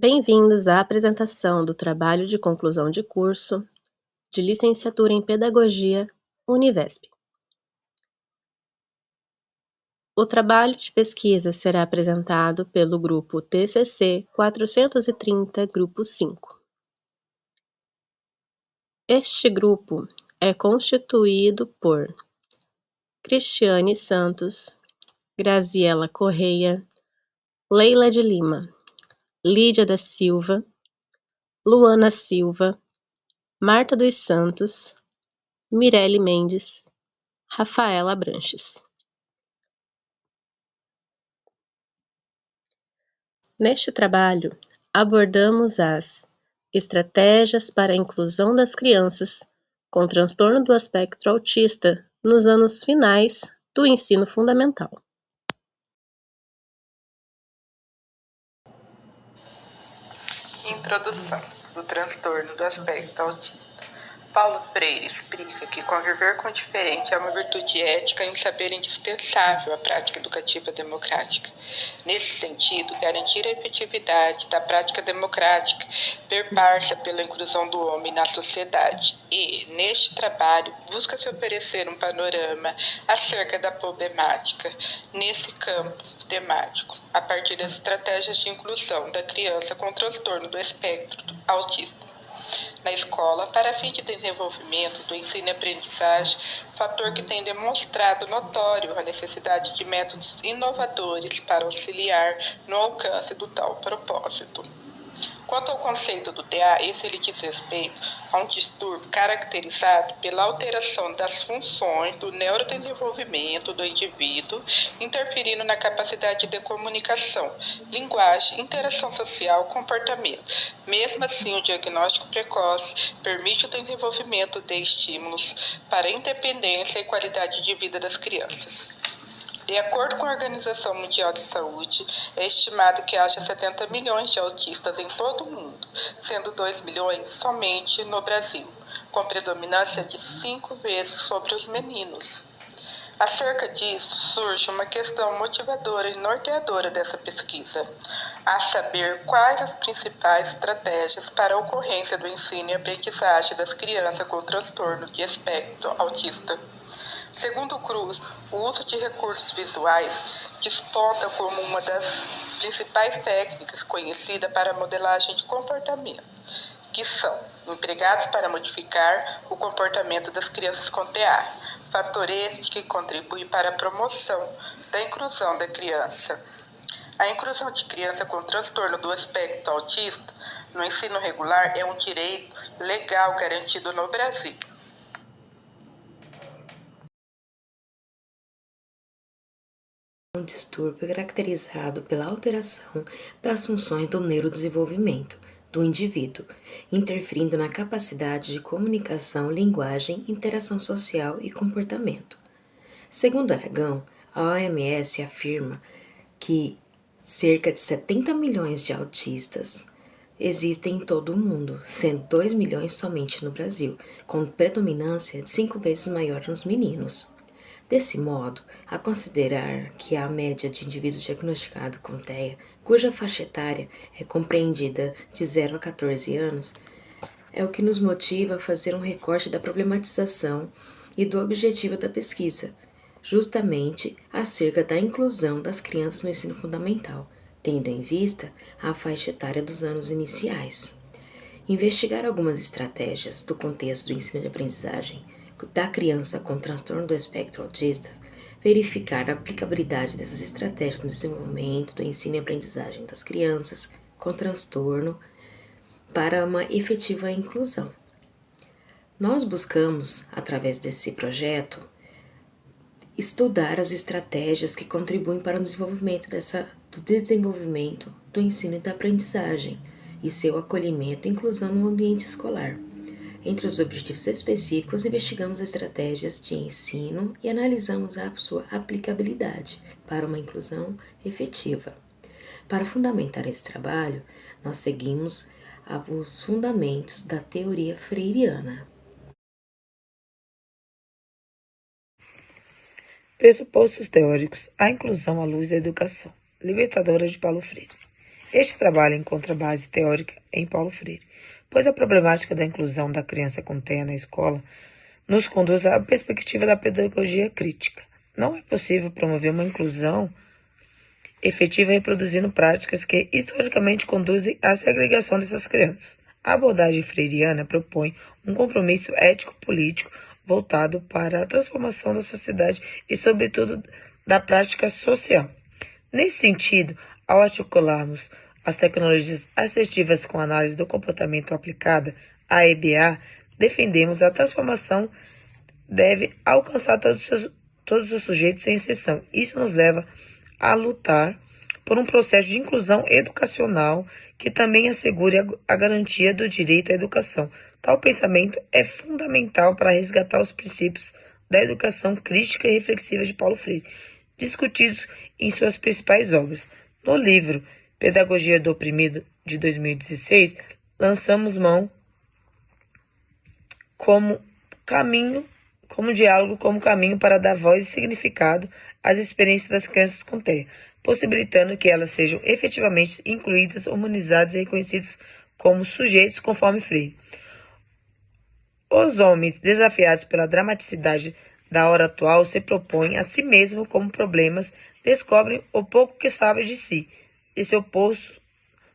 Bem-vindos à apresentação do trabalho de conclusão de curso de Licenciatura em Pedagogia, Univesp. O trabalho de pesquisa será apresentado pelo grupo TCC 430, grupo 5. Este grupo é constituído por Cristiane Santos, Graziela Correia, Leila de Lima, Lídia da Silva, Luana Silva, Marta dos Santos, Mirelle Mendes, Rafaela Branches. Neste trabalho, abordamos as estratégias para a inclusão das crianças com transtorno do espectro autista nos anos finais do ensino fundamental. Introdução do transtorno do espectro autista. Paulo Freire explica que conviver com o diferente é uma virtude ética e um saber indispensável à prática educativa democrática. Nesse sentido, garantir a efetividade da prática democrática perpassa pela inclusão do homem na sociedade e, neste trabalho, busca-se oferecer um panorama acerca da problemática nesse campo temático, a partir das estratégias de inclusão da criança com transtorno do espectro autista na escola para fim de desenvolvimento do ensino e aprendizagem, fator que tem demonstrado notório a necessidade de métodos inovadores para auxiliar no alcance do tal propósito. Quanto ao conceito do TEA, esse ele diz respeito a um distúrbio caracterizado pela alteração das funções do neurodesenvolvimento do indivíduo, interferindo na capacidade de comunicação, linguagem, interação social, comportamento. Mesmo assim, o diagnóstico precoce permite o desenvolvimento de estímulos para a independência e qualidade de vida das crianças. De acordo com a Organização Mundial de Saúde, é estimado que haja 70 milhões de autistas em todo o mundo, sendo 2 milhões somente no Brasil, com predominância de 5 vezes sobre os meninos. Acerca disso, surge uma questão motivadora e norteadora dessa pesquisa, a saber quais as principais estratégias para a ocorrência do ensino e aprendizagem das crianças com transtorno de espectro autista. Segundo Cruz, o uso de recursos visuais desponta como uma das principais técnicas conhecidas para a modelagem de comportamento, que são empregados para modificar o comportamento das crianças com TEA, fator este que contribui para a promoção da inclusão da criança. A inclusão de criança com transtorno do espectro autista no ensino regular é um direito legal garantido no Brasil. Um distúrbio caracterizado pela alteração das funções do neurodesenvolvimento do indivíduo, interferindo na capacidade de comunicação, linguagem, interação social e comportamento. Segundo Aragão, a OMS afirma que cerca de 70 milhões de autistas existem em todo o mundo, sendo 2 milhões somente no Brasil, com predominância de 5 vezes maior nos meninos. Desse modo, a considerar que a média de indivíduos diagnosticados com TEA, cuja faixa etária é compreendida de 0 a 14 anos, é o que nos motiva a fazer um recorte da problematização e do objetivo da pesquisa, justamente acerca da inclusão das crianças no ensino fundamental, tendo em vista a faixa etária dos anos iniciais. Investigar algumas estratégias do contexto do ensino de aprendizagem da criança com transtorno do espectro autista, verificar a aplicabilidade dessas estratégias no desenvolvimento do ensino e aprendizagem das crianças com transtorno para uma efetiva inclusão. Nós buscamos, através desse projeto, estudar as estratégias que contribuem para o desenvolvimento do ensino e da aprendizagem e seu acolhimento e inclusão no ambiente escolar. Entre os objetivos específicos, investigamos estratégias de ensino e analisamos a sua aplicabilidade para uma inclusão efetiva. Para fundamentar esse trabalho, nós seguimos os fundamentos da teoria freiriana. Pressupostos teóricos: a inclusão à luz da educação, libertadora de Paulo Freire. Este trabalho encontra base teórica em Paulo Freire, pois a problemática da inclusão da criança com TEA na escola nos conduz à perspectiva da pedagogia crítica. Não é possível promover uma inclusão efetiva reproduzindo práticas que historicamente conduzem à segregação dessas crianças. A abordagem freiriana propõe um compromisso ético-político voltado para a transformação da sociedade e, sobretudo, da prática social. Nesse sentido, ao articularmos as tecnologias assistivas com análise do comportamento aplicada, a EBA, defendemos a transformação deve alcançar todos os sujeitos sem exceção. Isso nos leva a lutar por um processo de inclusão educacional que também assegure a garantia do direito à educação. Tal pensamento é fundamental para resgatar os princípios da educação crítica e reflexiva de Paulo Freire, discutidos em suas principais obras. No livro Pedagogia do Oprimido, de 2016, lançamos mão como diálogo como caminho para dar voz e significado às experiências das crianças com TEA, possibilitando que elas sejam efetivamente incluídas, humanizadas e reconhecidas como sujeitos conforme Freire. Os homens, desafiados pela dramaticidade da hora atual, se propõem a si mesmos como problemas, descobrem o pouco que sabem de si, de seu posto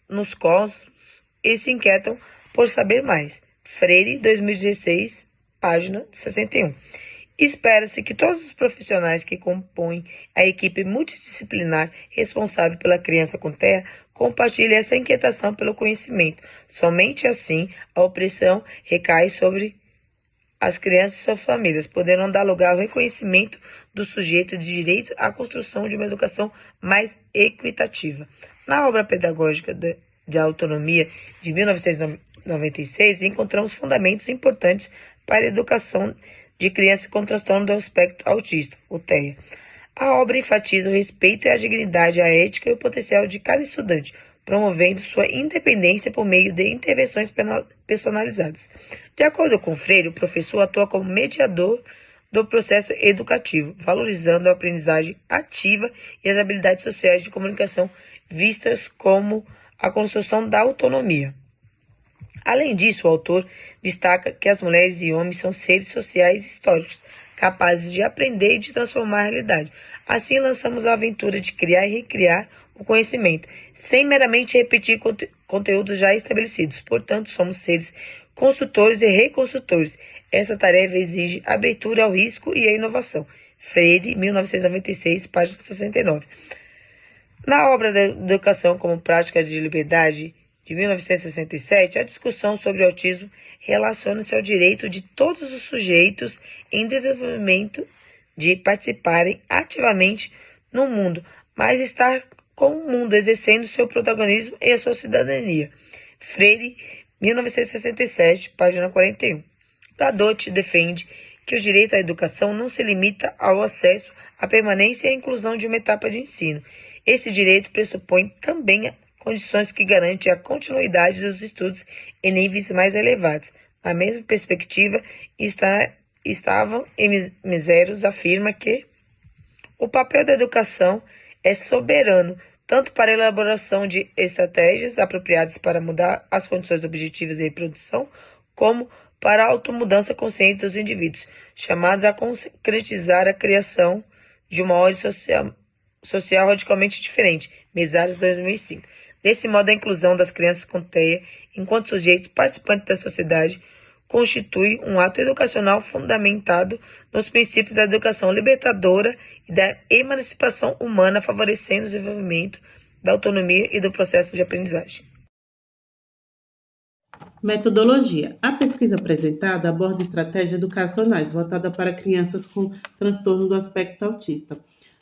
nos cosmos e se inquietam por saber mais. Freire, 2016, página 61. Espera-se que todos os profissionais que compõem a equipe multidisciplinar responsável pela criança com TEA compartilhem essa inquietação pelo conhecimento. Somente assim a opressão recai sobre as crianças e suas famílias, podendo dar lugar ao reconhecimento do sujeito de direito à construção de uma educação mais equitativa. Na obra pedagógica de autonomia de 1996, encontramos fundamentos importantes para a educação de crianças com transtorno do espectro autista, o TEA. A obra enfatiza o respeito e a dignidade, a ética e o potencial de cada estudante, promovendo sua independência por meio de intervenções personalizadas. De acordo com Freire, o professor atua como mediador do processo educativo, valorizando a aprendizagem ativa e as habilidades sociais de comunicação vistas como a construção da autonomia. Além disso, o autor destaca que as mulheres e homens são seres sociais históricos, capazes de aprender e de transformar a realidade. Assim, lançamos a aventura de criar e recriar o conhecimento, sem meramente repetir conteúdos já estabelecidos. Portanto, somos seres construtores e reconstrutores. Essa tarefa exige abertura ao risco e à inovação. Freire, 1996, página 69. Na obra da Educação como Prática de Liberdade, de 1967, a discussão sobre o autismo relaciona-se ao direito de todos os sujeitos em desenvolvimento de participarem ativamente no mundo, mas estar com o mundo, exercendo seu protagonismo e a sua cidadania. Freire, 1967, página 41. Gadotti defende que o direito à educação não se limita ao acesso, à permanência e à inclusão de uma etapa de ensino. Esse direito pressupõe também condições que garantem a continuidade dos estudos em níveis mais elevados. Na mesma perspectiva, Estavam Miseros afirma que o papel da educação é soberano, tanto para a elaboração de estratégias apropriadas para mudar as condições objetivas de reprodução, como para a automudança consciente dos indivíduos, chamados a concretizar a criação de uma ordem social radicalmente diferente. Miseros, 2005. Desse modo, a inclusão das crianças com TEA, enquanto sujeitos participantes da sociedade, constitui um ato educacional fundamentado nos princípios da educação libertadora e da emancipação humana, favorecendo o desenvolvimento da autonomia e do processo de aprendizagem. Metodologia. A pesquisa apresentada aborda estratégias educacionais voltadas para crianças com transtorno do espectro autista,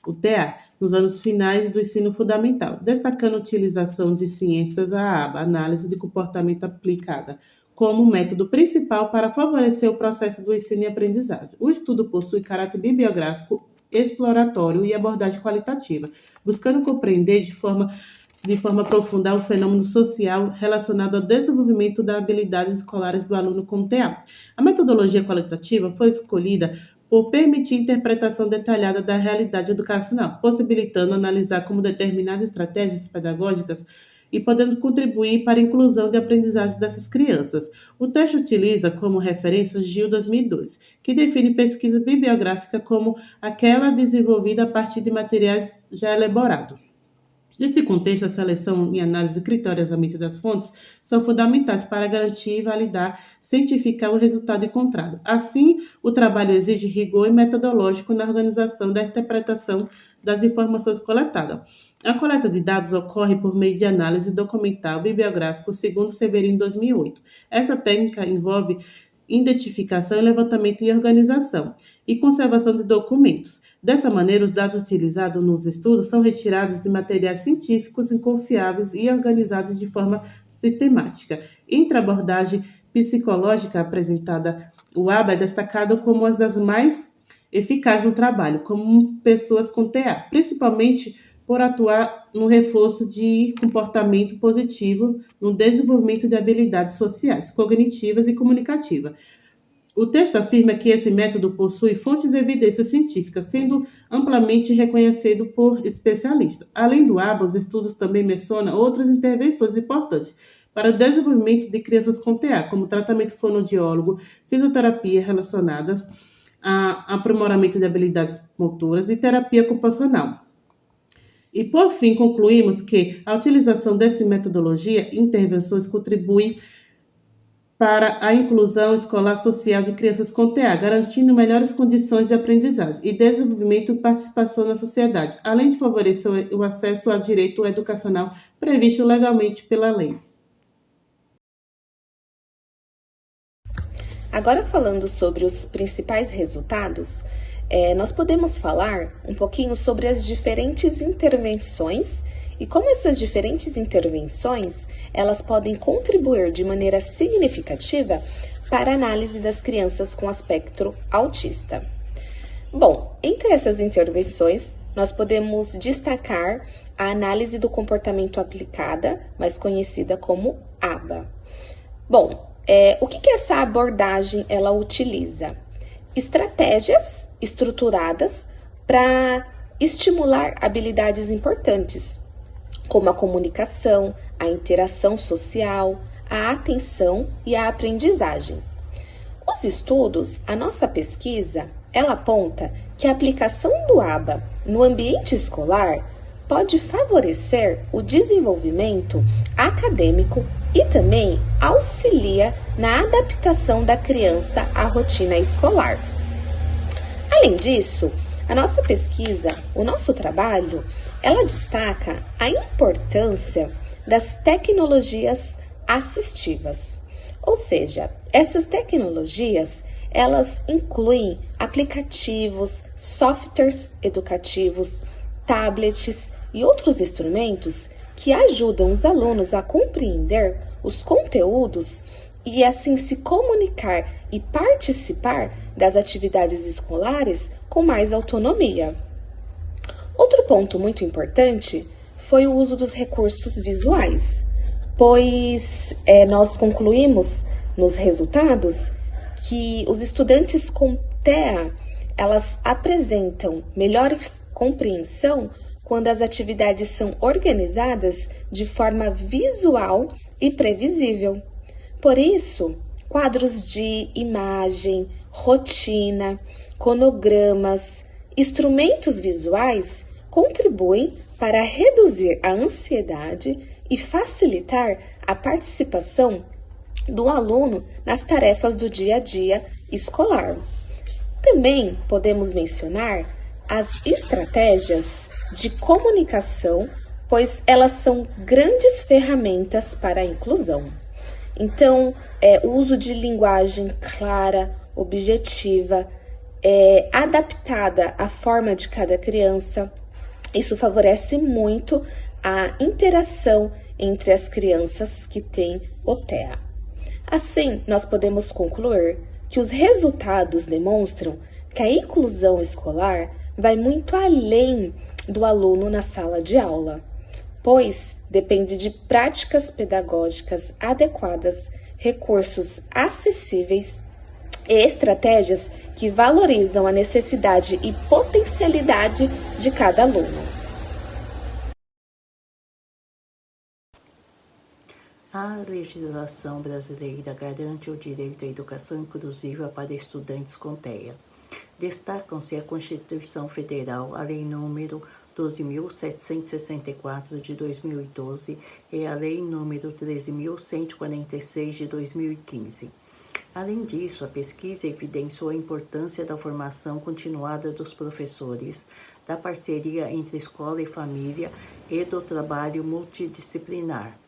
o TEA, nos anos finais do ensino fundamental, destacando a utilização de ciências AABA, análise de comportamento aplicada, como método principal para favorecer o processo do ensino e aprendizagem. O estudo possui caráter bibliográfico, exploratório e abordagem qualitativa, buscando compreender de forma profunda o fenômeno social relacionado ao desenvolvimento das habilidades escolares do aluno com TEA. A metodologia qualitativa foi escolhida por permitir interpretação detalhada da realidade educacional, possibilitando analisar como determinadas estratégias pedagógicas e podendo contribuir para a inclusão de aprendizagem dessas crianças. O texto utiliza como referência GIL 2002, que define pesquisa bibliográfica como aquela desenvolvida a partir de materiais já elaborados. Nesse contexto, a seleção e análise criteriosamente das fontes são fundamentais para garantir e validar, cientificar o resultado encontrado. Assim, o trabalho exige rigor e metodológico na organização da interpretação das informações coletadas. A coleta de dados ocorre por meio de análise documental bibliográfico, segundo Severino 2008. Essa técnica envolve identificação, levantamento e organização e conservação de documentos. Dessa maneira, os dados utilizados nos estudos são retirados de materiais científicos inconfiáveis e organizados de forma sistemática. Entre a abordagem psicológica apresentada, o ABA é destacado como uma das mais eficazes no trabalho, como pessoas com TA, principalmente por atuar no reforço de comportamento positivo, no desenvolvimento de habilidades sociais, cognitivas e comunicativas. O texto afirma que esse método possui fontes de evidência científica, sendo amplamente reconhecido por especialistas. Além do ABA, os estudos também mencionam outras intervenções importantes para o desenvolvimento de crianças com TA, como tratamento fonoaudiólogo, fisioterapia relacionadas a aprimoramento de habilidades motoras e terapia ocupacional. E, por fim, concluímos que a utilização dessa metodologia e intervenções contribui para a inclusão escolar social de crianças com TEA, garantindo melhores condições de aprendizagem e desenvolvimento e participação na sociedade, além de favorecer o acesso ao direito educacional previsto legalmente pela lei. Agora, falando sobre os principais resultados, nós podemos falar um pouquinho sobre as diferentes intervenções e como essas diferentes intervenções elas podem contribuir de maneira significativa para a análise das crianças com espectro autista. Bom, entre essas intervenções, nós podemos destacar a análise do comportamento aplicada, mais conhecida como ABA. Bom, o que essa abordagem ela utiliza? Estratégias estruturadas para estimular habilidades importantes, como a comunicação, a interação social, a atenção e a aprendizagem. Os estudos, a nossa pesquisa, ela aponta que a aplicação do ABA no ambiente escolar pode favorecer o desenvolvimento acadêmico e também auxilia na adaptação da criança à rotina escolar. Além disso, a nossa pesquisa, o nosso trabalho, ela destaca a importância das tecnologias assistivas. Ou seja, essas tecnologias, elas incluem aplicativos, softwares educativos, tablets e outros instrumentos que ajudam os alunos a compreender os conteúdos e assim se comunicar e participar das atividades escolares com mais autonomia. Outro ponto muito importante foi o uso dos recursos visuais, pois nós concluímos nos resultados que os estudantes com TEA, elas apresentam melhor compreensão quando as atividades são organizadas de forma visual e previsível. Por isso, quadros de imagem, rotina, cronogramas, instrumentos visuais contribuem para reduzir a ansiedade e facilitar a participação do aluno nas tarefas do dia a dia escolar. Também podemos mencionar as estratégias de comunicação, pois elas são grandes ferramentas para a inclusão. Então, o uso de linguagem clara, objetiva, adaptada à forma de cada criança, isso favorece muito a interação entre as crianças que têm o TEA. Assim, nós podemos concluir que os resultados demonstram que a inclusão escolar vai muito além do aluno na sala de aula, pois depende de práticas pedagógicas adequadas, recursos acessíveis e estratégias que valorizam a necessidade e potencialidade de cada aluno. A legislação brasileira garante o direito à educação inclusiva para estudantes com TEA. Destacam-se a Constituição Federal, a Lei nº 12.764 de 2012 e a Lei nº 13.146 de 2015. Além disso, a pesquisa evidenciou a importância da formação continuada dos professores, da parceria entre escola e família e do trabalho multidisciplinar.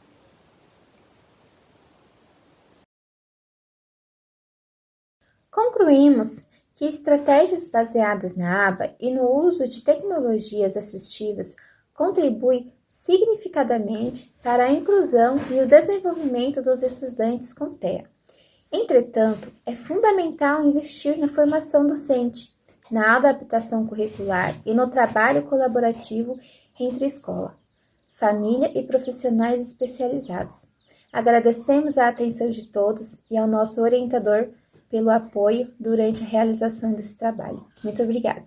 Concluímos que estratégias baseadas na aba e no uso de tecnologias assistivas contribuem significativamente para a inclusão e o desenvolvimento dos estudantes com TEA. Entretanto, é fundamental investir na formação docente, na adaptação curricular e no trabalho colaborativo entre escola, família e profissionais especializados. Agradecemos a atenção de todos e ao nosso orientador pelo apoio durante a realização desse trabalho. Muito obrigada.